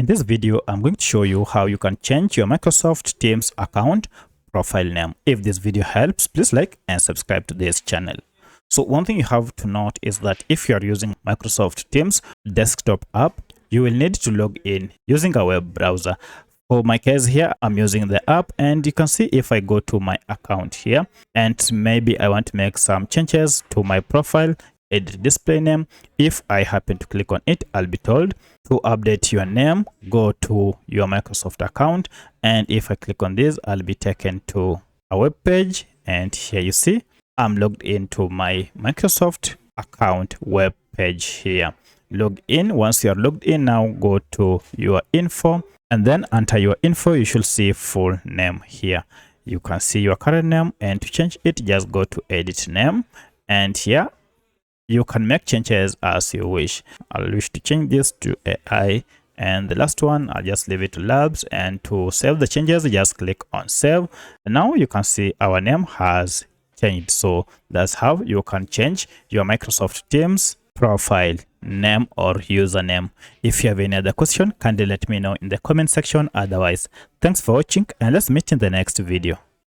In this video, I'm going to show you how you can change your Microsoft Teams account profile name. If this video helps, please like and subscribe to this channel. So one thing you have to note is that if you are using Microsoft Teams desktop app, you will need to log in using a web browser. For my case here, I'm using the app, and you can see if I go to my account here and maybe I want to make some changes to my profile, edit display name. If I happen to click on it, I'll be told to update your name, go to your Microsoft account, and if I click on this, I'll be taken to a web page, and here you see I'm logged into my Microsoft account web page here. Log in. Once you are logged in, now go to your info, and then under your info you should see full name here. You can see your current name, and to change it, just go to edit name, and here you can make changes as you wish. I'll wish to change this to AI, and the last one I'll just leave it to labs, and to save the changes just click on save. And now you can see our name has changed. So that's how you can change your Microsoft Teams profile name or username. If you have any other question, kindly let me know in the comment section. Otherwise, thanks for watching, and let's meet in the next video.